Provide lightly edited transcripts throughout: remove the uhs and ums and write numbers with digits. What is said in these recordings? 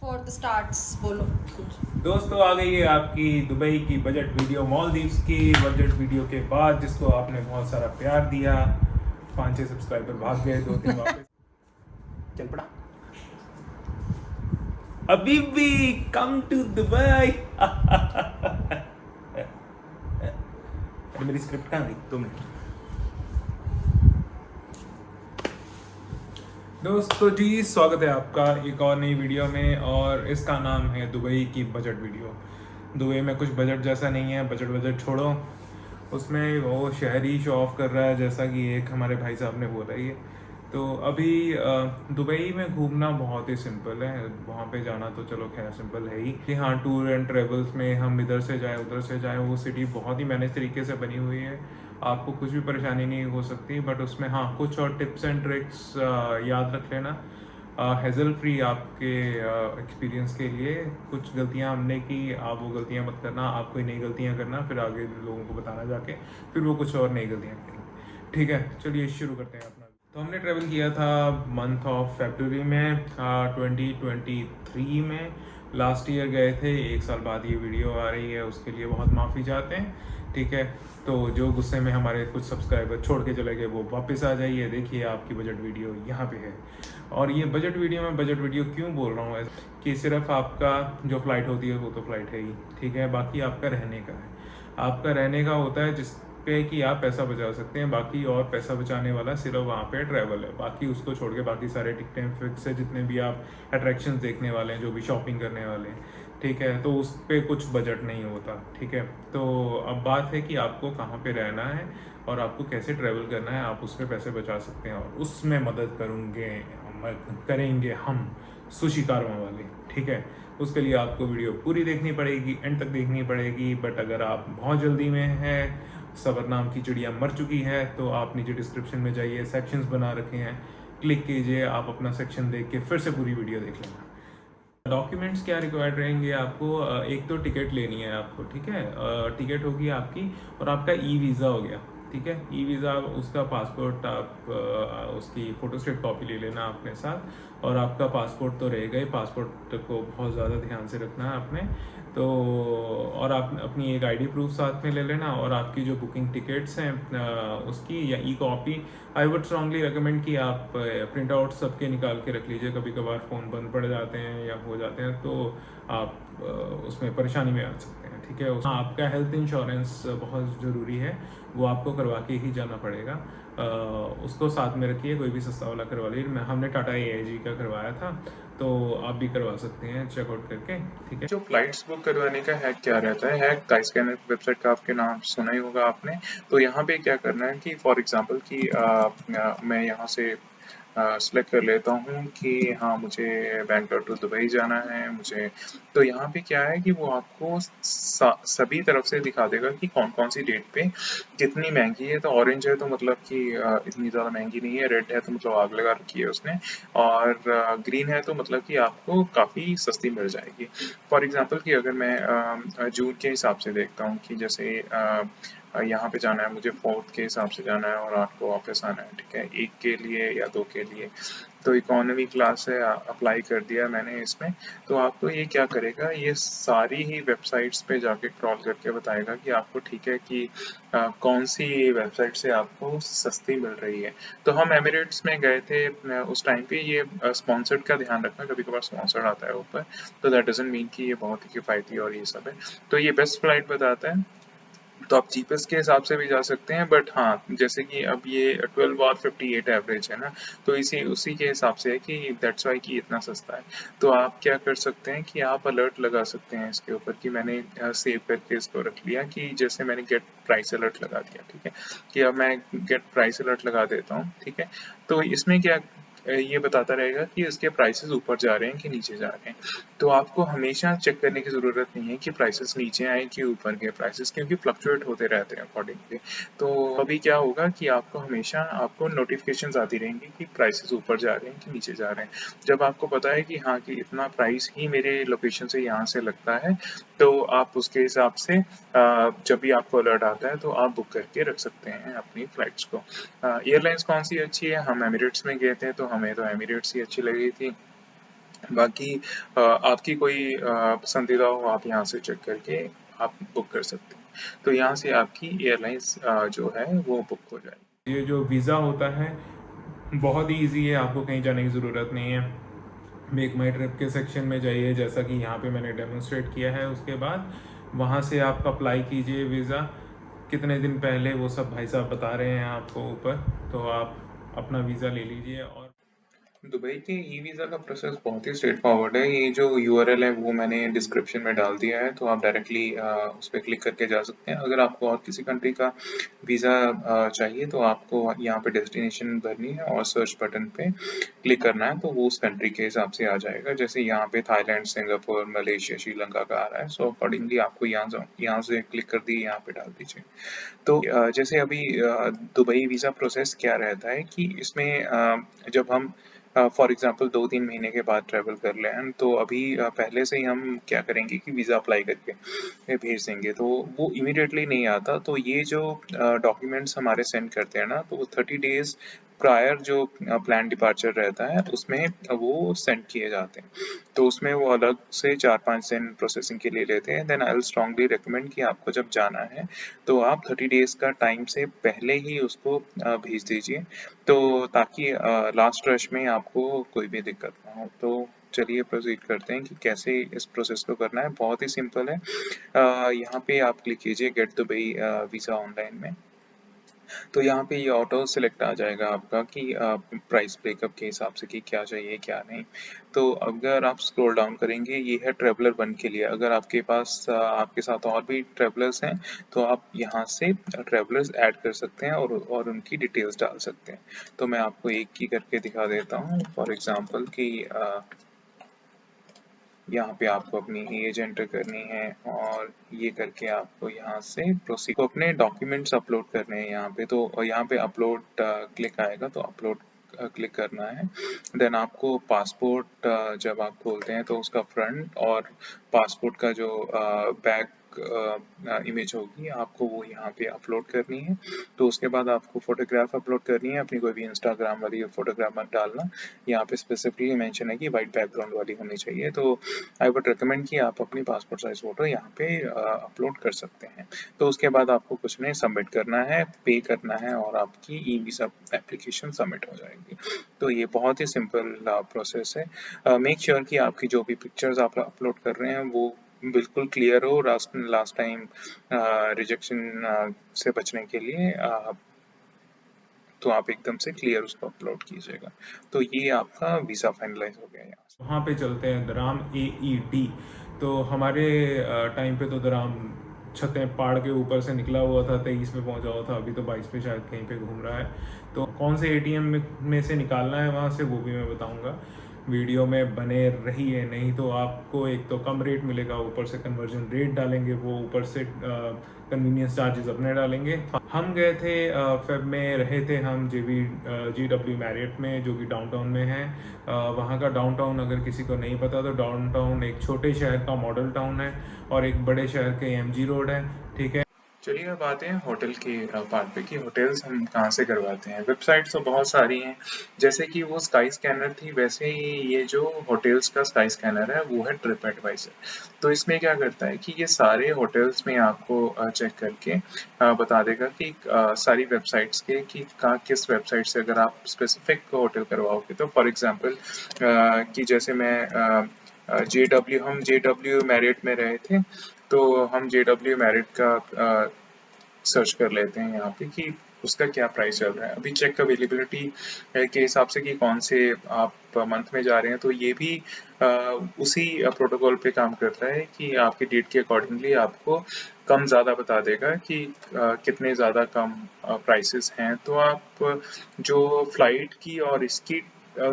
For the starts बोलो कुछ। दोस्तों आ गई है आपकी दुबई की बजट वीडियो, मालदीव्स की बजट वीडियो के बाद, जिसको आपने बहुत सारा प्यार दिया। 5-6 सब्सक्राइबर भाग गए, 2-3 वापस चल पड़ा। अभी भी कम टू दुबई। अरे मेरी स्क्रिप्ट कहाँ गई? 2 मिनट। दोस्तों जी, स्वागत है आपका एक और नई वीडियो में, और इसका नाम है दुबई की बजट वीडियो। दुबई में कुछ बजट जैसा नहीं है, बजट छोड़ो। उसमें वो शहरी शो ऑफ कर रहा है, जैसा कि एक हमारे भाई साहब ने बोला ही है। तो अभी दुबई में घूमना बहुत ही सिंपल है। वहाँ पे जाना तो चलो खैर सिंपल है ही कि हाँ, टूर एंड ट्रेवल्स में हम इधर से जाएं उधर से जाएं, वो सिटी बहुत ही मैनेज तरीके से बनी हुई है। आपको कुछ भी परेशानी नहीं हो सकती। बट उसमें हाँ, कुछ और टिप्स एंड ट्रिक्स याद रख लेना, हेज़ल फ्री आपके एक्सपीरियंस के लिए। कुछ गलतियां हमने की, आप वो गलतियां मत करना। आप कोई नई गलतियां करना, फिर आगे लोगों को बताना जाके, फिर वो कुछ और नई गलतियां करेंगे। ठीक है, चलिए शुरू करते हैं अपना। तो हमने ट्रैवल किया था मंथ ऑफ फरवरी में 2023 में। लास्ट ईयर गए थे। 1 साल बाद ये वीडियो आ रही है, उसके लिए बहुत माफ़ी चाहते हैं। ठीक है, तो जो गुस्से में हमारे कुछ सब्सक्राइबर छोड़ के चले गए, वो वापस आ जाइए। देखिए आपकी बजट वीडियो यहाँ पे है। और ये बजट वीडियो में बजट वीडियो क्यों बोल रहा हूँ कि सिर्फ आपका जो फ़्लाइट होती है वो तो फ़्लाइट है ही, ठीक है। बाकी आपका रहने का है। आपका रहने का होता है जिस पे कि आप पैसा बचा सकते हैं। बाकी और पैसा बचाने वाला सिर्फ वहाँ पे ट्रैवल है। बाकी उसको छोड़ के बाकी सारे टिकटें फिक्स है, जितने भी आप अट्रैक्शंस देखने वाले हैं, जो भी शॉपिंग करने वाले हैं, ठीक है, तो उस पर कुछ बजट नहीं होता। ठीक है, तो अब बात है कि आपको कहाँ पे रहना है और आपको कैसे ट्रैवल करना है। आप उस पर पैसे बचा सकते हैं, और उसमें मदद करेंगे हम सुशी कारवां वाले। ठीक है, उसके लिए आपको वीडियो पूरी देखनी पड़ेगी, एंड तक देखनी पड़ेगी। बट अगर आप बहुत जल्दी में हैं, सबर नाम की चिड़िया मर चुकी है, तो आप नीचे डिस्क्रिप्शन में जाइए, सेक्शंस बना रखे हैं, क्लिक कीजिए। आप अपना सेक्शन देख के फिर से पूरी वीडियो देख लेना। डॉक्यूमेंट्स क्या रिक्वायर्ड रहेंगे आपको? एक तो टिकट लेनी है आपको, ठीक है। टिकट होगी आपकी, और आपका ई वीज़ा हो गया, ठीक है। ई वीज़ा, उसका पासपोर्ट, आप उसकी फ़ोटोस्टेट कॉपी ले लेना अपने साथ। और आपका पासपोर्ट तो रहेगा ही, पासपोर्ट को बहुत ज़्यादा ध्यान से रखना है आपने तो। और आप अपनी एक आईडी प्रूफ साथ में ले लेना, और आपकी जो बुकिंग टिकट्स हैं उसकी या e copy. I would strongly recommend कि आप प्रिंट आउट सबके निकाल के रख लीजिए। कभी कभार फ़ोन बंद पड़ जाते हैं या हो जाते हैं, तो आप उसमें परेशानी में आ सकते हैं। ठीक है, हाँ, आपका हेल्थ इंश्योरेंस बहुत ज़रूरी है, वो आपको करवा के ही जाना पड़ेगा। उसको साथ में रखिए, कोई भी सस्ता वाला करवा लीजिए। हमने टाटा AIG का करवाया था, तो आप भी करवा सकते हैं चेकआउट करके। ठीक है, जो फ्लाइट्स बुक करवाने का हैक क्या रहता है, हैक स्काईस्कैनर वेबसाइट का आपके नाम सुना ही होगा आपने। तो यहाँ पे क्या करना है कि फॉर एग्जांपल कि मैं यहाँ से सेलेक्ट कर लेता हूँ कि हाँ, मुझे बैंगलोर टू दुबई जाना है मुझे। तो यहाँ पे क्या है कि वो आपको सभी तरफ से दिखा देगा कि कौन कौन सी डेट पे कितनी महंगी है। तो ऑरेंज है तो मतलब कि इतनी ज़्यादा महंगी नहीं है, रेड है तो मतलब आग लगा रखी है उसने, और ग्रीन है तो मतलब कि आपको काफ़ी सस्ती मिल जाएगी। फॉर एग्जांपल कि अगर मैं जून के हिसाब से देखता हूँ कि जैसे यहाँ पे जाना है मुझे 4th के हिसाब से जाना है और 8 को वापस आना है, ठीक है, 1 के लिए या 2 के लिए। तो इकोनॉमी क्लास है, अप्लाई कर दिया मैंने इसमें। तो आपको ये क्या करेगा, ये सारी ही वेबसाइट्स पे जाके क्रॉल करके बताएगा कि आपको, ठीक है, कि कौन सी वेबसाइट से आपको सस्ती मिल रही है। तो हम एमिरेट्स में गए थे उस टाइम पे। ये स्पॉन्सर्ड का ध्यान रखना, कभी कभार स्पॉन्सर्ड आता है ऊपर, तो दैट डजंट मीन कि ये बहुत ही किफ़ायती और ये सब है। तो ये बेस्ट फ्लाइट बताता है। तो आप चीपेस्ट के हिसाब से भी जा सकते हैं, बट हाँ, जैसे कि अब ये 12 और 58 एवरेज है ना, तो इसी उसी के हिसाब से है कि दैट्स वाई कि इतना सस्ता है। तो आप क्या कर सकते हैं कि आप अलर्ट लगा सकते हैं इसके ऊपर, कि मैंने सेव करके इसको रख लिया कि जैसे मैंने गेट प्राइस अलर्ट लगा दिया, ठीक है, कि अब मैं गेट प्राइस अलर्ट लगा देता हूँ, ठीक है। तो इसमें क्या ये बताता रहेगा कि इसके प्राइसेस ऊपर जा रहे हैं कि नीचे जा रहे हैं। तो आपको हमेशा चेक करने की ज़रूरत नहीं है कि प्राइसेस नीचे आए कि ऊपर गए प्राइसेस, क्योंकि फ्लक्चुएट होते रहते हैं अकॉर्डिंगली। तो अभी क्या होगा कि आपको हमेशा आपको नोटिफिकेशंस आती रहेंगी कि प्राइसेस ऊपर जा रहे हैं कि नीचे जा रहे हैं। जब आपको पता है कि हाँ, कि इतना प्राइस ही मेरे लोकेशन से यहाँ से लगता है, तो आप उसके हिसाब से जब भी आपको अलर्ट आता है तो आप बुक करके रख सकते हैं अपनी फ़्लाइट्स को। एयरलाइंस कौन सी अच्छी है? हम एमिरेट्स में गए थे, तो हमें तो एमिरेट्स ही अच्छी लगी थी। बाकी आपकी कोई पसंदीदा हो, आप यहाँ से चेक करके आप बुक कर सकते हैं। तो यहाँ से आपकी एयरलाइंस जो है वो बुक हो जाएगी। ये जो वीज़ा होता है बहुत ही ईजी है, आपको कहीं जाने की ज़रूरत नहीं है। मेक माई ट्रिप के सेक्शन में जाइए, जैसा कि यहाँ पे मैंने डेमोन्स्ट्रेट किया है। उसके बाद वहाँ से आप अप्लाई कीजिए वीज़ा, कितने दिन पहले वो सब भाई साहब बता रहे हैं आपको ऊपर, तो आप अपना वीज़ा ले लीजिए। और दुबई के ई वीज़ा का प्रोसेस बहुत ही स्ट्रेट फॉरवर्ड है। ये जो यूआरएल है वो मैंने डिस्क्रिप्शन में डाल दिया है, तो आप डायरेक्टली उस पर क्लिक करके जा सकते हैं। अगर आपको और किसी कंट्री का वीज़ा चाहिए तो आपको यहाँ पे डेस्टिनेशन भरनी है और सर्च बटन पे क्लिक करना है, तो वो उस कंट्री के हिसाब से आ जाएगा। जैसे यहाँ पे थाईलैंड, सिंगापुर, मलेशिया, श्रीलंका का आ रहा है, सो अकॉर्डिंगली आपको यहाँ से क्लिक कर दिए, यहाँ पे डाल दीजिए। तो जैसे अभी दुबई वीज़ा प्रोसेस क्या रहता है कि इसमें जब हम फॉर एग्जांपल 2-3 महीने के बाद ट्रैवल कर रहे हैं, तो अभी पहले से ही हम क्या करेंगे कि वीज़ा अप्लाई करके भेज देंगे, तो वो इमीडिएटली नहीं आता। तो ये जो डॉक्यूमेंट्स हमारे सेंड करते हैं ना, तो वो 30 डेज़ प्रायर जो प्लान डिपार्चर रहता है उसमें वो सेंड किए जाते हैं। तो उसमें वो अलग से 4-5 दिन प्रोसेसिंग के लिए लेते हैं। Then I will strongly recommend कि आपको जब जाना है तो आप 30 डेज़ का टाइम से पहले ही उसको भेज दीजिए, तो ताकि लास्ट रश में आपको कोई भी दिक्कत ना हो। तो चलिए प्रोसीड करते हैं कि कैसे इस प्रोसेस को करना है। बहुत ही सिंपल है। यहाँ पे आप क्लिक कीजिए गेट दुबई वीज़ा ऑनलाइन में। तो यहाँ पे ये ऑटो सिलेक्ट आ जाएगा आपका कि प्राइस ब्रेकअप के हिसाब से कि क्या चाहिए क्या नहीं। तो अगर आप स्क्रॉल डाउन करेंगे, ये है ट्रैवलर 1 के लिए। अगर आपके पास आपके साथ और भी ट्रैवलर्स हैं तो आप यहाँ से ट्रैवलर्स ऐड कर सकते हैं और उनकी डिटेल्स डाल सकते हैं। तो मैं आपको एक की करके दिखा देता हूँ। फॉर एग्जांपल कि यहाँ पे आपको अपनी एज एंटर करनी है और ये करके आपको यहाँ से प्रोसीड को अपने डॉक्यूमेंट्स अपलोड करने हैं यहाँ पे। तो यहाँ पे अपलोड क्लिक आएगा, तो अपलोड क्लिक करना है। देन आपको पासपोर्ट जब आप खोलते हैं तो उसका फ्रंट और पासपोर्ट का जो बैक इमेज होगी आपको वो यहाँ पे अपलोड करनी है। तो उसके बाद आपको फोटोग्राफ अपलोड करनी है, अपनी कोई भी इंस्टाग्राम वाली फोटोग्राफ मत डालना। यहाँ पे स्पेसिफिकली मेंशन है कि वाइट बैकग्राउंड वाली होनी चाहिए। तो आई वुड रिकमेंड कि आप अपनी पासपोर्ट साइज फ़ोटो यहाँ पे अपलोड कर सकते हैं। तो उसके बाद आपको कुछ नहीं, सबमिट करना है, पे करना है और आपकी ई वीज़ा एप्लीकेशन सबमिट हो जाएगी। तो ये बहुत ही सिंपल प्रोसेस है। मेक श्योर कि आपकी जो भी पिक्चर्स आप अपलोड कर रहे हैं वो बिल्कुल क्लियर हो। लास्ट टाइम रिजेक्शन से बचने के लिए तो आप एकदम से क्लियर उसको अपलोड कीजिएगा। तो ये आपका वीज़ा फाइनलाइज हो गया यहाँ से। वहाँ पे चलते हैं दराम AED। तो हमारे टाइम पे तो दराम छतें पहाड़ के ऊपर से निकला हुआ था, 23 में पहुँचा हुआ था, अभी तो 22 पे शायद कहीं पे घूम रहा है। तो कौन से ATM में से निकालना है वहाँ से वो भी मैं बताऊँगा। वीडियो में बने रहिए, नहीं तो आपको एक तो कम रेट मिलेगा, ऊपर से कन्वर्जन रेट डालेंगे वो, ऊपर से कन्वीनियंस चार्जेस अपने डालेंगे। हम गए थे फेब में, रहे थे हम GW मैरियट में, जो कि डाउनटाउन में है। वहाँ का डाउनटाउन अगर किसी को नहीं पता तो डाउनटाउन एक छोटे शहर का मॉडल टाउन है और एक बड़े शहर के MG रोड है, ठीक है। चलिए अब आते हैं होटल के पार्ट पे कि होटल्स हम कहाँ से करवाते हैं। वेबसाइट्स तो बहुत सारी हैं, जैसे कि वो स्काई स्कैनर थी, वैसे ही ये जो होटल्स का स्काई स्कैनर है वो है ट्रिप एडवाइजर। तो इसमें क्या करता है कि ये सारे होटल्स में आपको चेक करके बता देगा कि सारी वेबसाइट्स के कि किस वेबसाइट से अगर आप स्पेसिफिक होटल करवाओगे। तो फॉर एग्जांपल कि जैसे मैं हम JW मैरियट में रहे थे, तो हम JW मैरिट का सर्च कर लेते हैं यहाँ पे कि उसका क्या प्राइस चल रहा है अभी। चेक अवेलेबिलिटी के हिसाब से कि कौन से आप मंथ में जा रहे हैं, तो ये भी उसी प्रोटोकॉल पे काम करता है कि आपकी डेट के अकॉर्डिंगली आपको कम ज़्यादा बता देगा कि कितने ज़्यादा कम प्राइसेस हैं। तो आप जो फ्लाइट की और इसकी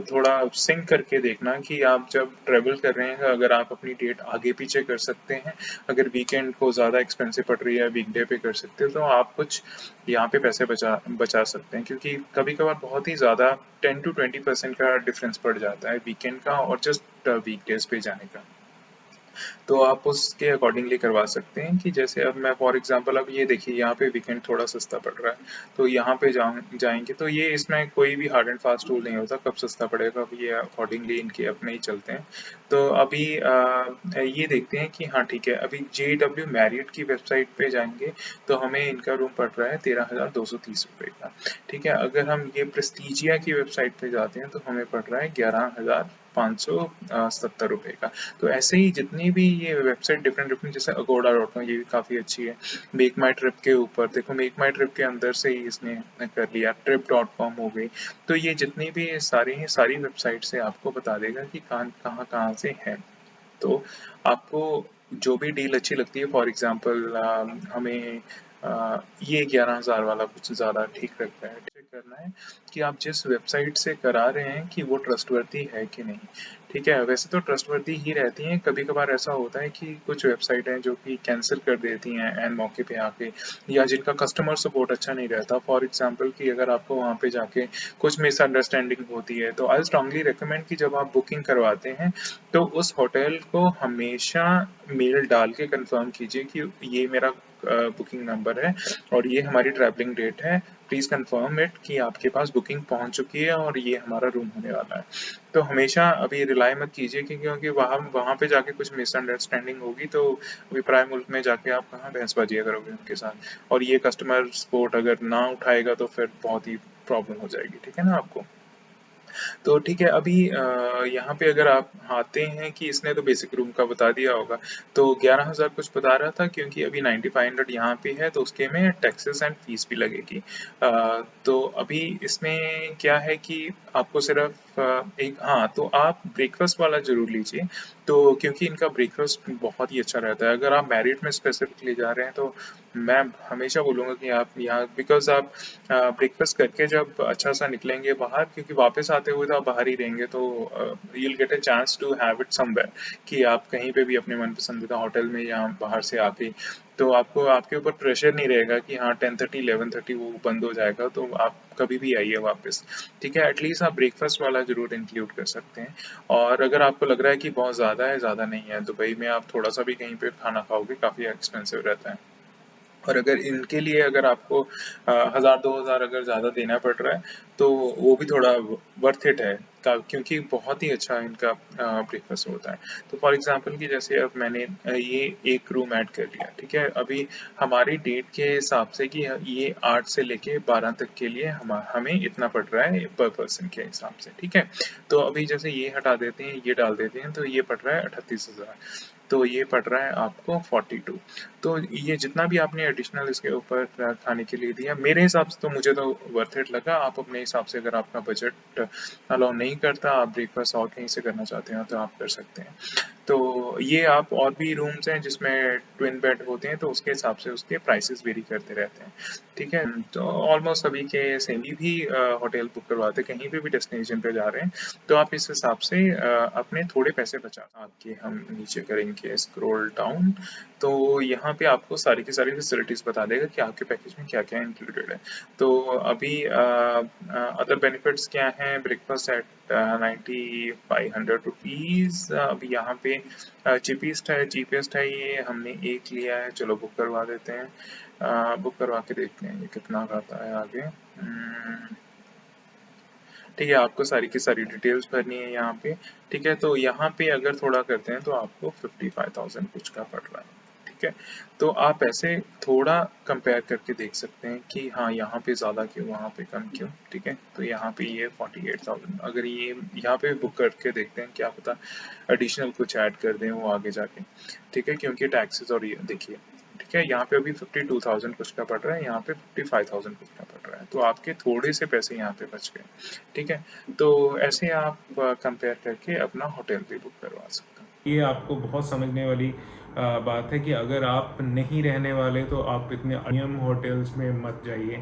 थोड़ा सिंक करके देखना कि आप जब ट्रेवल कर रहे हैं अगर आप अपनी डेट आगे पीछे कर सकते हैं। अगर वीकेंड को ज़्यादा एक्सपेंसिव पड़ रही है, वीकडे पे कर सकते हैं, तो आप कुछ यहाँ पे पैसे बचा सकते हैं, क्योंकि कभी कभार बहुत ही ज़्यादा 10 to 20% का डिफरेंस पड़ जाता है वीकेंड का और जस्ट वीकडेज पे जाने का। तो आप उसके अकॉर्डिंगली करवा सकते हैं कि जैसे अब मैं फॉर एग्जांपल अब ये देखिए यहाँ पे वीकेंड थोड़ा सस्ता पड़ रहा है, तो यहाँ पे जाएंगे तो ये इसमें कोई भी हार्ड एंड फास्ट रूल नहीं होता कब सस्ता पड़ेगा, अब ये अकॉर्डिंगली इनके अपने ही चलते हैं। तो अभी ये देखते हैं कि हाँ ठीक है, अभी JW मैरियट की वेबसाइट पे जाएंगे तो हमें इनका रूम पड़ रहा है 13,230 रुपये का। ठीक है, अगर हम ये प्रेस्टीजिया की वेबसाइट पे जाते हैं तो हमें पड़ रहा है 11,570 रुपये का। तो ऐसे ही जितनी भी ये वेबसाइट डिफरेंट डिफरेंट, जैसे agoda.com ये भी काफ़ी अच्छी है, मेक माई ट्रिप के ऊपर देखो, मेक माई ट्रिप के अंदर से ही इसने कर लिया, trip.com हो गई। तो ये जितनी भी सारी हैं सारी वेबसाइट से आपको बता देगा कि कहाँ कहाँ से है। तो आपको जो भी डील अच्छी लगती है, फॉर एग्जांपल हमें ये 11,000 वाला कुछ ज़्यादा ठीक लगता है। चेक करना है कि आप जिस वेबसाइट से करा रहे हैं कि वो ट्रस्टवर्दी है कि नहीं। ठीक है, वैसे तो ट्रस्टवर्दी ही रहती हैं, कभी कभार ऐसा होता है कि कुछ वेबसाइट हैं जो कि कैंसिल कर देती हैं एन मौके पे आके, या जिनका कस्टमर सपोर्ट अच्छा नहीं रहता। फॉर एग्जांपल कि अगर आपको वहाँ पे जाके कुछ मिसअंडरस्टैंडिंग होती है, तो आई स्ट्रांगली रिकमेंड कि जब आप बुकिंग करवाते हैं तो उस होटल को हमेशा मेल डाल के कंफर्म कीजिए कि ये मेरा बुकिंग नंबर है और ये हमारी ट्रैवलिंग डेट है, प्लीज़ कंफर्म इट कि आपके पास बुकिंग पहुंच चुकी है और ये हमारा रूम होने वाला है। तो हमेशा अभी रिलाई मत कीजिए कि क्योंकि वहाँ पे जाके कुछ मिसअंडरस्टैंडिंग होगी तो अभी पराए मुल्क में जाके आप कहाँ बहसबाजियाँ करोगे उनके साथ, और ये कस्टमर सपोर्ट अगर ना उठाएगा तो फिर बहुत ही प्रॉब्लम हो जाएगी। ठीक है ना आपको। तो ठीक है, अभी यहाँ पे अगर आप आते हैं कि इसने तो बेसिक रूम का बता दिया होगा, तो 11,000 कुछ बता रहा था क्योंकि अभी 9500 यहाँ पे है, तो उसके में टैक्सेस एंड फीस भी लगेगी। तो अभी इसमें क्या है कि आपको सिर्फ एक, हाँ तो आप ब्रेकफास्ट वाला जरूर लीजिए, तो क्योंकि इनका ब्रेकफास्ट बहुत ही अच्छा रहता है। अगर आप मैरिट में स्पेसिफिकली जा रहे हैं तो मैं हमेशा बोलूँगा कि आप यहाँ, बिकॉज आप ब्रेकफास्ट करके जब अच्छा सा निकलेंगे बाहर, क्योंकि वापस आते हुए तो आप बाहर ही रहेंगे, तो you'll get a chance to have it somewhere कि आप कहीं पे भी अपने मन पसंदीदा होटल में या बाहर से आके, तो आपको आपके ऊपर प्रेशर नहीं रहेगा कि हाँ 10:30 11:30 वो बंद हो जाएगा, तो आप कभी भी आइए वापस। ठीक है, एटलीस्ट आप ब्रेकफास्ट वाला जरूर इंक्लूड कर सकते हैं। और अगर आपको लग रहा है कि बहुत ज़्यादा है, ज़्यादा नहीं है, दुबई में आप थोड़ा सा भी कहीं पे खाना खाओगे काफ़ी एक्सपेंसिव रहता है। और अगर इनके लिए अगर आपको 1,000-2,000 अगर ज़्यादा देना पड़ रहा है तो वो भी थोड़ा वर्थ इट है, क्योंकि बहुत ही अच्छा इनका ब्रेकफास्ट होता है। तो फॉर एग्जांपल कि जैसे अब मैंने ये एक रूम ऐड कर लिया, ठीक है, अभी हमारी डेट के हिसाब से कि ये 8 से लेके 12 तक के लिए हमें इतना पड़ रहा है पर पर्सन के हिसाब से। ठीक है, तो अभी जैसे ये हटा देते हैं, ये डाल देते हैं, तो ये पड़ रहा है 38,000, तो ये पड़ रहा है आपको 42। तो ये जितना भी आपने एडिशनल इसके ऊपर खाने के लिए दिया, मेरे हिसाब से तो मुझे तो वर्थ इट लगा। आप अपने हिसाब से, अगर आपका बजट अलाउ नहीं करता, आप ब्रेकफास्ट और कहीं से करना चाहते हैं तो आप कर सकते हैं। तो ये आप, और भी रूम्स हैं जिसमें ट्विन बेड होते हैं, तो उसके हिसाब से उसके प्राइसेस वेरी करते रहते हैं। ठीक है, तो ऑलमोस्ट सभी के सेम ही भी होटल बुक करवाते, कहीं पे भी डेस्टिनेशन पे जा रहे हैं, तो आप इस हिसाब से अपने थोड़े पैसे बचा आपके। हम नीचे करेंगे स्क्रॉल डाउन, तो यहाँ पे आपको सारी की सारी फैसिलिटीज़ बता देगा कि आपके पैकेज में क्या क्या इंक्लूडेड है। तो अभी अदर बेनिफिट्स क्या हैं, ब्रेकफास्ट एट 9,500 रुपीज़। अभी यहाँ पे चीपेस्ट है, ये हमने एक लिया है, चलो बुक करवा देते हैं। बुक करवा के देखते हैं ये कितना आता है आगे। ठीक है, आपको सारी की सारी डिटेल्स भरनी है यहाँ पे। ठीक है, तो यहाँ पे अगर थोड़ा करते हैं तो आपको 55,000 कुछ का पड़ रहा है। ठीक है, तो आप ऐसे थोड़ा कंपेयर करके देख सकते हैं कि हाँ यहाँ पे ज़्यादा क्यों, वहाँ पे कम क्यों। ठीक है, तो यहाँ पे ये 48,000, अगर ये यहाँ पे बुक करके देखते हैं, क्या पता एडिशनल कुछ ऐड कर दें वो आगे जाके। ठीक है, क्योंकि टैक्सेस और ये देखिए। ठीक है, यहाँ पे अभी 52,000 कुछ का पड़ रहा है, यहाँ पे 55,000 कुछ का पड़ रहा है, तो आपके थोड़े से पैसे यहाँ पे बच गए। ठीक है, तो ऐसे आप कंपेयर करके अपना होटल भी बुक करवा सकते हैं। ये आपको बहुत समझने वाली बात है कि अगर आप नहीं रहने वाले तो आप इतने अनियम होटल्स में मत जाइए।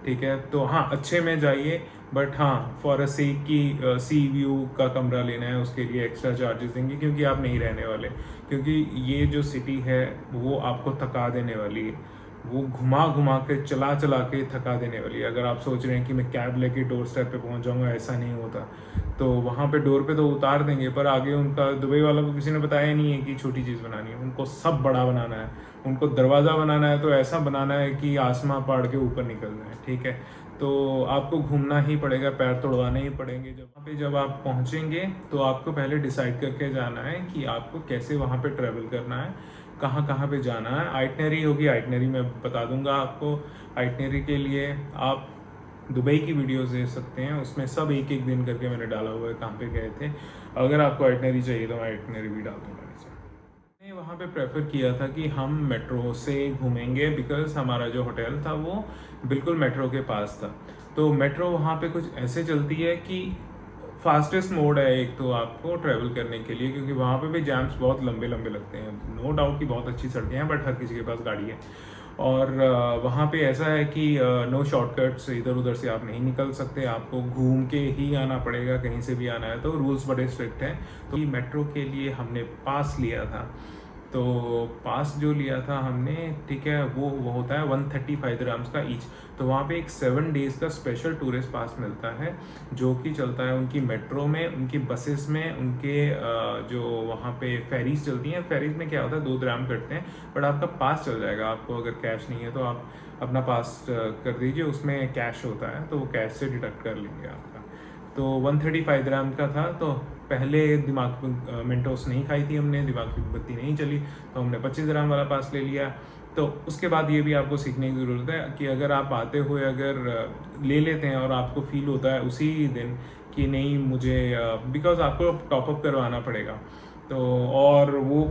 ठीक है, तो हाँ अच्छे में जाइए, बट हाँ फॉर अ सेक की सी व्यू का कमरा लेना है उसके लिए एक्स्ट्रा चार्जेस देंगे, क्योंकि आप नहीं रहने वाले, क्योंकि ये जो सिटी है वो आपको थका देने वाली है। वो घुमा घुमा के चला चला के थका देने वाली है। अगर आप सोच रहे हैं कि मैं कैब लेके डोर स्टेप पे पहुंच जाऊंगा, ऐसा नहीं होता। तो वहाँ पे डोर पे तो उतार देंगे, पर आगे उनका दुबई वालों को किसी ने बताया नहीं है कि छोटी चीज़ बनानी है, उनको सब बड़ा बनाना है। उनको दरवाज़ा बनाना है तो ऐसा बनाना है कि आसमां पाड़ के ऊपर निकलना है, ठीक है। तो आपको घूमना ही पड़ेगा, पैर तोड़वाने ही पड़ेंगे। जब आप पहुँचेंगे तो आपको पहले डिसाइड करके जाना है कि आपको कैसे वहाँ पे ट्रैवल करना है, कहाँ कहाँ पे जाना है। आइटनरी होगी, आइटनरी मैं बता दूंगा आपको। आइटनरी के लिए आप दुबई की वीडियोस देख सकते हैं, उसमें सब एक एक दिन करके मैंने डाला हुआ है कहाँ पे गए थे। अगर आपको आइटनरी चाहिए तो मैं आइटनरी भी डाल दूँगा। मैंने वहाँ पे प्रेफर किया था कि हम मेट्रो से घूमेंगे, बिकॉज हमारा जो होटल था वो बिल्कुल मेट्रो के पास था। तो मेट्रो वहाँ पे कुछ ऐसे चलती है कि फास्टेस्ट मोड है एक तो आपको ट्रैवल करने के लिए, क्योंकि वहाँ पे भी जैम्स बहुत लंबे लंबे लगते हैं। नो डाउट कि बहुत अच्छी सड़कें हैं, बट हर किसी के पास गाड़ी है। और वहाँ पे ऐसा है कि नो शॉर्टकट्स, इधर उधर से आप नहीं निकल सकते, आपको घूम के ही आना पड़ेगा, कहीं से भी आना है तो रूल्स बड़े स्ट्रिक्ट हैं। तो मेट्रो के लिए हमने पास लिया था। तो पास जो लिया था हमने, ठीक है, वो होता है 135 दिरहम्स का ईच। तो वहाँ पे एक 7 डेज़ का स्पेशल टूरिस्ट पास मिलता है, जो कि चलता है उनकी मेट्रो में, उनकी बसेस में, उनके जो वहाँ पे फेरीज चलती हैं। फेरीज में क्या होता है, 2 दिरहम कटते हैं, बट आपका पास चल जाएगा। आपको अगर कैश नहीं है तो आप अपना पास कर दीजिए, उसमें कैश होता है तो वो कैश से डिडक्ट कर लेंगे आपका। तो 135 दिरहम का था। तो पहले दिमाग मिनटोस नहीं खाई थी हमने, दिमाग की बत्ती नहीं चली, तो हमने 25 दिरहम वाला पास ले लिया। तो उसके बाद ये भी आपको सीखने की ज़रूरत है कि अगर आप आते हुए अगर ले लेते हैं और आपको फील होता है उसी दिन कि नहीं मुझे, बिकॉज आपको टॉपअप करवाना पड़ेगा, तो और वो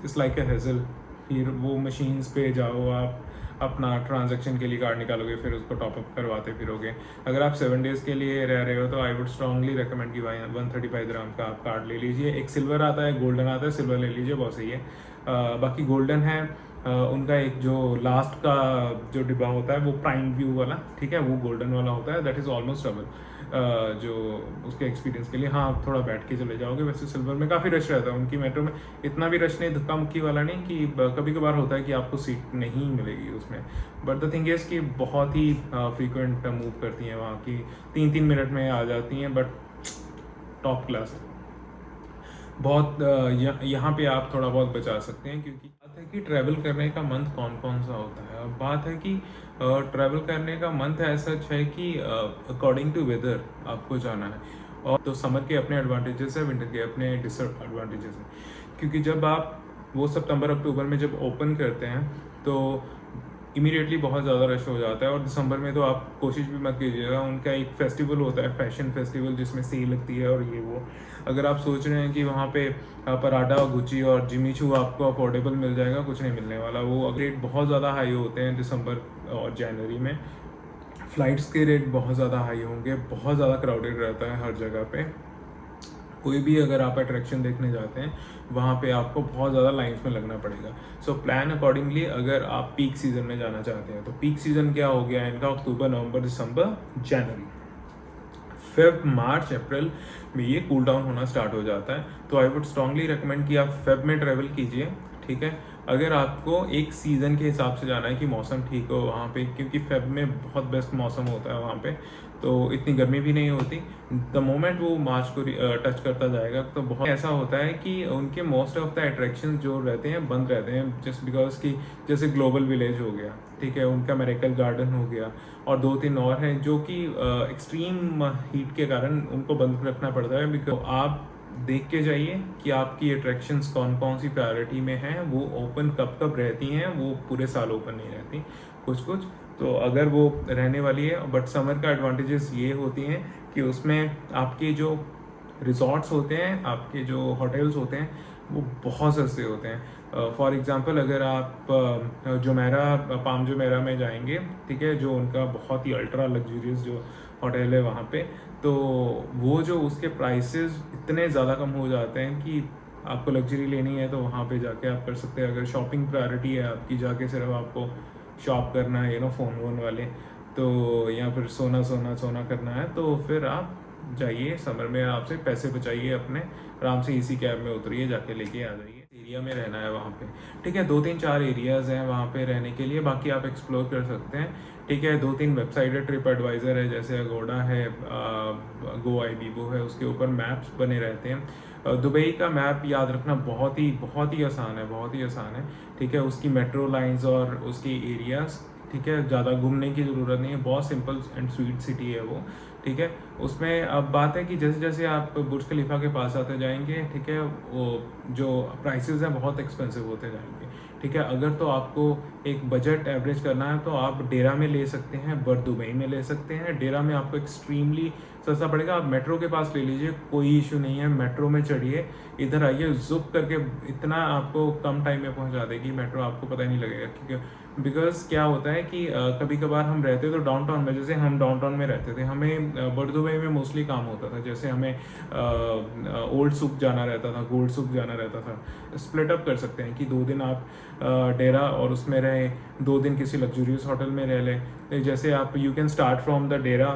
इट्स लाइक ए हेज़ल। फिर वो मशीन्स पे जाओ, आप अपना ट्रांजैक्शन के लिए कार्ड निकालोगे, फिर उसको टॉपअप करवाते फिरोगे। अगर आप 7 डेज़ के लिए रह रहे हो तो आई वुड स्ट्रांगली रिकमेंड कि भाई 135 दिरहम का आप कार्ड ले लीजिए। एक सिल्वर आता है, गोल्डन आता है, सिल्वर ले लीजिए, बहुत सही है। बाकी गोल्डन है, उनका एक जो लास्ट का जो डिब्बा होता है वो प्राइम व्यू वाला, ठीक है, वो गोल्डन वाला होता है। दैट इज़ ऑलमोस्ट डबल जो उसके एक्सपीरियंस के लिए। हाँ, आप थोड़ा बैठ के चले जाओगे। वैसे सिल्वर में काफ़ी रश रहता है, उनकी मेट्रो में इतना भी रश नहीं, धक्का मुक्की वाला नहीं, कि कभी कभार होता है कि आपको सीट नहीं मिलेगी उसमें। बट द थिंग इज़ कि बहुत ही फ्रीक्वेंट मूव करती हैं वहाँ की, 3-3 मिनट में आ जाती हैं, बट टॉप क्लास है बहुत। यहाँ पे आप थोड़ा बहुत बचा सकते हैं, क्योंकि बात है कि ट्रैवल करने का मंथ कौन कौन सा होता है। अब बात है कि ट्रैवल करने का मंथ ऐसा है कि अकॉर्डिंग टू वेदर आपको जाना है। और तो समर के अपने एडवांटेजेस है, विंटर के अपने डिसएडवांटेजेस हैं। क्योंकि जब आप वो सितंबर अक्टूबर में जब ओपन करते हैं तो इमीडिएटली बहुत ज़्यादा रश हो जाता है। और दिसंबर में तो आप कोशिश भी मत कीजिएगा, उनका एक फेस्टिवल होता है, फैशन फेस्टिवल, जिसमें सेल लगती है और ये वो। अगर आप सोच रहे हैं कि वहाँ पे पराडा, गुच्ची और जिमी चू आपको अफोर्डेबल मिल जाएगा, कुछ नहीं मिलने वाला। वो रेट बहुत ज़्यादा हाई होते हैं दिसंबर और जनवरी में। फ़्लाइट्स के रेट बहुत ज़्यादा हाई होंगे, बहुत ज़्यादा क्राउडेड रहता है हर जगह पे। कोई भी अगर आप अट्रैक्शन देखने जाते हैं वहाँ पे आपको बहुत ज़्यादा लाइंस में लगना पड़ेगा। सो प्लान अकॉर्डिंगली अगर आप पीक सीज़न में जाना चाहते हैं। तो पीक सीज़न क्या हो गया इनका, अक्टूबर, नवंबर, दिसंबर, जनवरी। फेब, मार्च, अप्रैल में ये कूल डाउन होना स्टार्ट हो जाता है। तो आई वुड स्ट्रांगली रिकमेंड कि आप फेब में ट्रैवल कीजिए, ठीक है। अगर आपको एक सीज़न के हिसाब से जाना है कि मौसम ठीक हो वहाँ पे, क्योंकि फेब में बहुत बेस्ट मौसम होता है वहाँ पे, तो इतनी गर्मी भी नहीं होती। द मोमेंट वो मार्च को टच करता जाएगा तो बहुत ऐसा होता है कि उनके मोस्ट ऑफ द अट्रैक्शंस जो रहते हैं बंद रहते हैं, जस्ट बिकॉज कि जैसे ग्लोबल विलेज हो गया, ठीक है, उनका मेरेकल गार्डन हो गया, और 2-3 और हैं जो कि एक्सट्रीम हीट के कारण उनको बंद रखना पड़ता है। बिकॉज आप देख के जाइए कि आपकी अट्रैक्शंस कौन कौन सी प्रायोरिटी में हैं, वो ओपन कब कब रहती हैं, वो पूरे साल ओपन नहीं रहती, कुछ कुछ तो अगर वो रहने वाली है। बट समर का एडवांटेजेस ये होती हैं कि उसमें आपके जो रिजॉर्ट्स होते हैं, आपके जो होटल्स होते हैं, वो बहुत सस्ते होते हैं। फॉर एग्जांपल अगर आप जुमेरा, पाम जुमेरा में जाएंगे, ठीक है, जो उनका बहुत ही अल्ट्रा लग्जूरियस जो होटल है वहाँ पे, तो वो जो उसके प्राइसेस इतने ज़्यादा कम हो जाते हैं कि आपको लग्जरी लेनी है तो वहाँ पे जाके आप कर सकते हैं। अगर शॉपिंग प्रायोरिटी है आपकी, जाके सिर्फ आपको शॉप करना है, फ़ोन वोन वाले, तो या फिर सोना करना है, तो फिर आप जाइए समर में, आपसे पैसे बचाइए अपने, आराम से इसी कैब में उतरिए, जाके लेके आ जाइए। एरिया में रहना है वहाँ पे, ठीक है। 2-3-4 एरियाज़ हैं वहाँ पे रहने के लिए, बाकी आप एक्सप्लोर कर सकते हैं, ठीक है। 2-3 वेबसाइट है, ट्रिप एडवाइज़र है, जैसे अगोडा है, GoIbibo है, उसके ऊपर मैप्स बने रहते हैं। दुबई का मैप याद रखना बहुत ही आसान है, बहुत ही आसान है, ठीक है। उसकी मेट्रो लाइंस और उसकी एरियाज़, ठीक है, ज़्यादा घूमने की ज़रूरत नहीं है, बहुत सिंपल एंड स्वीट सिटी है वो, ठीक है। उसमें अब बात है कि जैसे जैसे आप बुर्ज खलीफा के पास आते जाएंगे, ठीक है, वो जो प्राइसेस हैं बहुत एक्सपेंसिव होते जाएंगे, ठीक है। अगर तो आपको एक बजट एवरेज करना है तो आप डेरा में ले सकते हैं, बर दुबई में ले सकते हैं। डेरा में आपको एक्सट्रीमली सस्ता पड़ेगा, आप मेट्रो के पास ले लीजिए, कोई इशू नहीं है, मेट्रो में चढ़िए, इधर आइए, जुप करके इतना आपको कम टाइम में पहुंचा देगी मेट्रो, आपको पता ही नहीं लगेगा। क्योंकि बिकॉज क्या होता है कि कभी कभार हम रहते तो डाउनटाउन में, जैसे हम डाउनटाउन में रहते थे, हमें बर दुबई में मोस्टली काम होता था, जैसे हमें ओल्ड सुक जाना रहता था, गोल्ड सुक जाना रहता था। स्प्लिट अप कर सकते हैं कि 2 दिन आप डेरा और उसमें रहें, 2 दिन किसी लग्जूरियस होटल में रह लें। जैसे आप you can start from the Dera,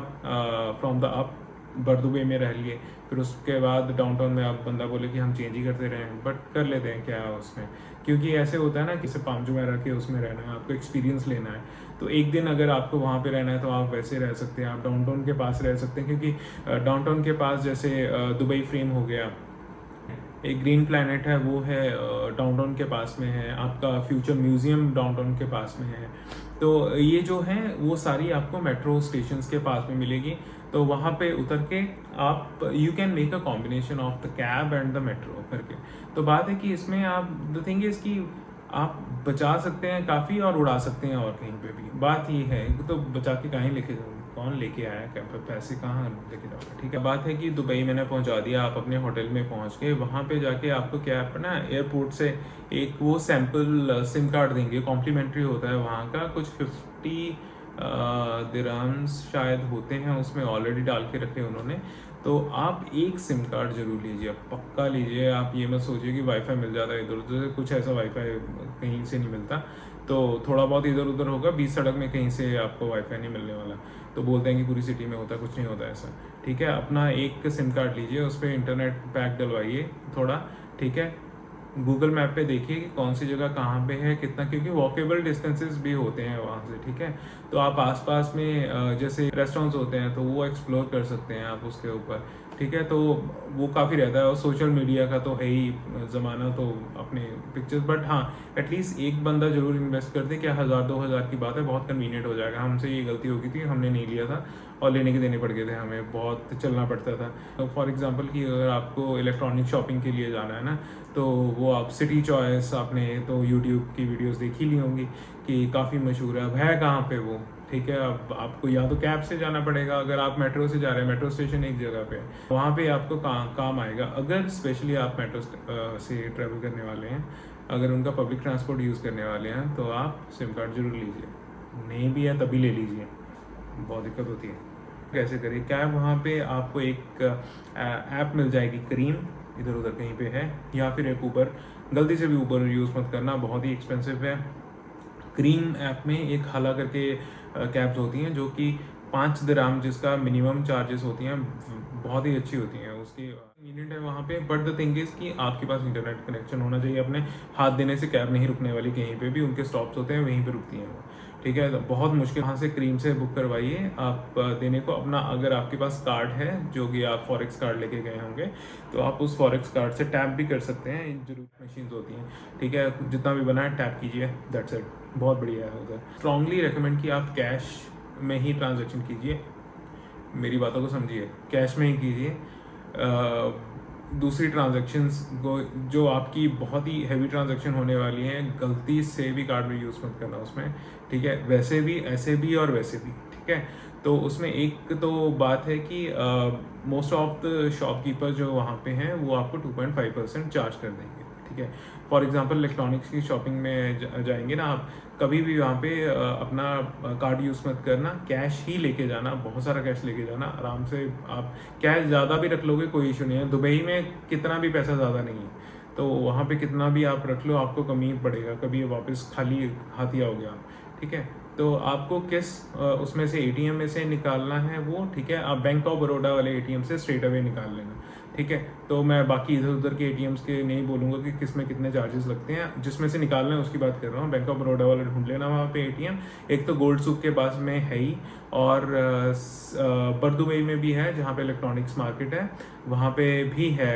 from the up बर दुबई में रह लिए, फिर उसके बाद डाउनटाउन में आप बंदा बोले कि हम चेंज ही करते रहें, बट कर लेते हैं, क्या है उसमें। क्योंकि ऐसे होता है ना, किसी पाम जुमेरा के उसमें रहना है, आपको एक्सपीरियंस लेना है, तो एक दिन अगर आपको वहाँ पे रहना है तो आप वैसे रह सकते हैं, आप डाउनटाउन के पास रह सकते हैं। क्योंकि डाउनटाउन के पास जैसे दुबई फ्रेम हो गया, एक ग्रीन प्लैनेट है, वो है डाउनटाउन के पास में है, आपका फ्यूचर म्यूजियम डाउनटाउन के पास में है। तो ये जो है वो सारी आपको मेट्रो स्टेशंस के पास में मिलेगी, तो वहाँ पे उतर के आप you can make a combination of the cab and the metro करके। तो बात है कि इसमें आप, द थिंग इज़ कि आप बचा सकते हैं काफ़ी और उड़ा सकते हैं और कहीं पे भी। बात ये है, तो बचा के कहीं लेके जाओ, कौन लेके आया क्या, पैसे कहाँ लेके जाओगे, ठीक है। बात है कि दुबई मैंने पहुंचा दिया, आप अपने होटल में पहुंच गए, वहाँ पे जाके आपको क्या है ना, एयरपोर्ट से एक वो सैम्पल सिम कार्ड देंगे, कॉम्प्लीमेंट्री होता है वहाँ का, कुछ 50 दिरहम्स शायद होते हैं, उसमें ऑलरेडी डाल के रखे उन्होंने। तो आप एक सिम कार्ड जरूर लीजिए, पक्का लीजिए। आप ये मत सोचिए कि वाईफाई मिल जाता है इधर उधर, कुछ ऐसा वाईफाई कहीं से नहीं मिलता, तो थोड़ा बहुत इधर उधर होगा, 20 सड़क में कहीं से आपको वाईफाई नहीं मिलने वाला। तो बोलते हैं कि पूरी सिटी में होता है, कुछ नहीं होता ऐसा, ठीक है। अपना एक सिम कार्ड लीजिए, उस पर इंटरनेट पैक डलवाइए थोड़ा, ठीक है। गूगल मैप पे देखिए कि कौन सी जगह कहाँ पे है, कितना, क्योंकि वॉकेबल डिस्टेंसेस भी होते हैं वहाँ से, ठीक है। तो आप आसपास में जैसे रेस्टोरेंट्स होते हैं तो वो एक्सप्लोर कर सकते हैं आप उसके ऊपर, ठीक है। तो वो काफ़ी रहता है, और सोशल मीडिया का तो है ही ज़माना, तो अपने पिक्चर्स, बट हाँ एटलीस्ट एक बंदा जरूर इन्वेस्ट कर दे, क्या 1000-2000 की बात है, बहुत कन्वीनियंट हो जाएगा। हमसे ये गलती हो गई थी, हमने नहीं लिया था और लेने के देने पड़ गए थे, हमें बहुत चलना पड़ता था। तो फॉर एग्जांपल कि अगर आपको इलेक्ट्रॉनिक शॉपिंग के लिए जाना है ना, तो वो आप सिटी चॉइस, आपने तो यूट्यूब की वीडियोस देखी ली होंगी कि काफ़ी मशहूर है। अब है कहाँ पे वो, ठीक है। अब आपको या तो कैब से जाना पड़ेगा, अगर आप मेट्रो से जा रहे हैं, मेट्रो स्टेशन एक जगह पे है, वहाँ पे आपको काम आएगा। अगर स्पेशली आप मेट्रो से ट्रैवल करने वाले हैं, अगर उनका पब्लिक ट्रांसपोर्ट यूज़ करने वाले हैं, तो आप सिम कार्ड जरूर लीजिए, नहीं भी है तभी ले लीजिए, बहुत दिक्कत होती है। कैसे करिए, क्या वहाँ पे आपको एक ऐप मिल जाएगी, करीम, इधर उधर कहीं पे है, या फिर एक ऊबर, गलती से भी ऊबर यूज़ मत करना, बहुत ही एक्सपेंसिव है। करीम ऐप में एक हाला करके कैब्स होती हैं जो कि 5 दिरहम जिसका मिनिमम चार्जेस होती हैं, बहुत ही अच्छी होती हैं, उसकी कन्वीनियंट है वहाँ पे। बट द थिंग इज़ कि आपके पास इंटरनेट कनेक्शन होना चाहिए, अपने हाथ देने से कैब नहीं रुकने वाली, कहीं पे भी उनके स्टॉप्स होते हैं, वहीं पे रुकती हैं वो, ठीक है। तो बहुत मुश्किल, वहाँ से क्रीम से बुक करवाइए आप देने को अपना। अगर आपके पास कार्ड है, जो कि आप फॉरेक्स कार्ड लेके गए होंगे, तो आप उस फॉरेक्स कार्ड से टैप भी कर सकते हैं, जरूर मशीन्स होती हैं, ठीक है। जितना भी बना है टैप कीजिए, दैट्स इट, बहुत बढ़िया है उधर। स्ट्रांगली रिकमेंड कि आप कैश में ही ट्रांजेक्शन कीजिए, मेरी बातों को समझिए, कैश में ही कीजिए। दूसरी ट्रांजैक्शंस को, जो आपकी बहुत ही हैवी ट्रांजैक्शन होने वाली हैं, गलती से भी कार्ड में यूज़ मत करना उसमें, ठीक है। वैसे भी, ऐसे भी और वैसे भी, ठीक है। तो उसमें एक तो बात है कि मोस्ट ऑफ द शॉपकीपर जो वहाँ पे हैं वो आपको 2.5% चार्ज कर देंगे, ठीक है। फॉर एग्जांपल इलेक्ट्रॉनिक्स की शॉपिंग में जाएंगे ना आप, कभी भी वहाँ पे अपना कार्ड यूज़ मत करना, कैश ही लेके जाना, बहुत सारा कैश लेके जाना आराम से। आप कैश ज़्यादा भी रख लोगे कोई इशू नहीं है, दुबई में कितना भी पैसा ज़्यादा नहीं है, तो वहाँ पे कितना भी आप रख लो आपको कमी पड़ेगा, कभी वापस खाली हाथ ही आओगे आप, ठीक है। तो आपको किस उसमें से एटीएम में से निकालना है वो, ठीक है, आप बैंक ऑफ बड़ौदा वाले एटीएम से स्ट्रेट अवे निकाल लेना, ठीक है। तो मैं बाकी इधर उधर के एटीएम्स के नहीं बोलूँगा कि किस में कितने चार्जेस लगते हैं, जिसमें से निकालना है उसकी बात कर रहा हूँ। बैंक ऑफ बड़ौदा वाले ढूंढ लेना वहाँ पे एटीएम। एक तो गोल्ड सूक के पास में है ही, और बरदुबई में भी है जहाँ पे इलेक्ट्रॉनिक्स मार्केट है, वहाँ पे भी है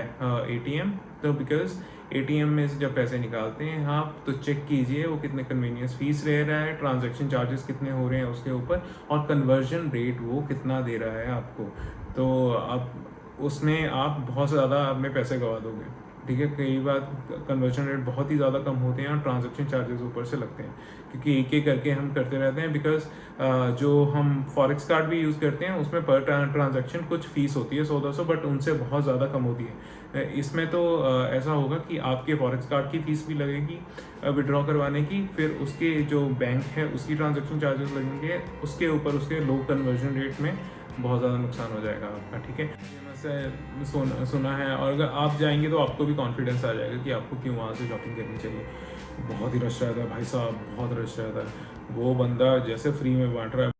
एटीएम। तो बिकॉज एटीएम में से जब पैसे निकालते हैं आप, तो चेक कीजिए वो कितने कन्वीनियंस फीस रह रहा है, ट्रांजैक्शन चार्जेस कितने हो रहे हैं उसके ऊपर, और कन्वर्जन रेट वो कितना दे रहा है आपको। तो आप उसमें आप बहुत ज़्यादा अपने पैसे गंवा दोगे, ठीक है। कई बार कन्वर्जन रेट बहुत ही ज़्यादा कम होते हैं और ट्रांजैक्शन चार्जेस ऊपर से लगते हैं, क्योंकि एक एक करके हम करते रहते हैं। बिकॉज जो हम फॉरेक्स कार्ड भी यूज़ करते हैं उसमें पर ट्रांजैक्शन कुछ फ़ीस होती है 100-200, बट उनसे बहुत ज़्यादा कम होती है। इसमें तो ऐसा होगा कि आपके फॉरेक्स कार्ड की फ़ीस भी लगेगी विड्रॉ करवाने की, फिर उसके जो बैंक है उसकी ट्रांजैक्शन चार्जेस लगेंगे, उसके ऊपर उसके लो कन्वर्जन रेट में बहुत ज़्यादा नुकसान हो जाएगा आपका, ठीक है। से सुना है, और अगर आप जाएंगे तो आपको भी कॉन्फिडेंस आ जाएगा कि आपको क्यों वहाँ से शॉपिंग करनी चाहिए। बहुत ही रश रहता है भाई साहब, बहुत रश रहता है। वो बंदा जैसे फ्री में बांट रहा है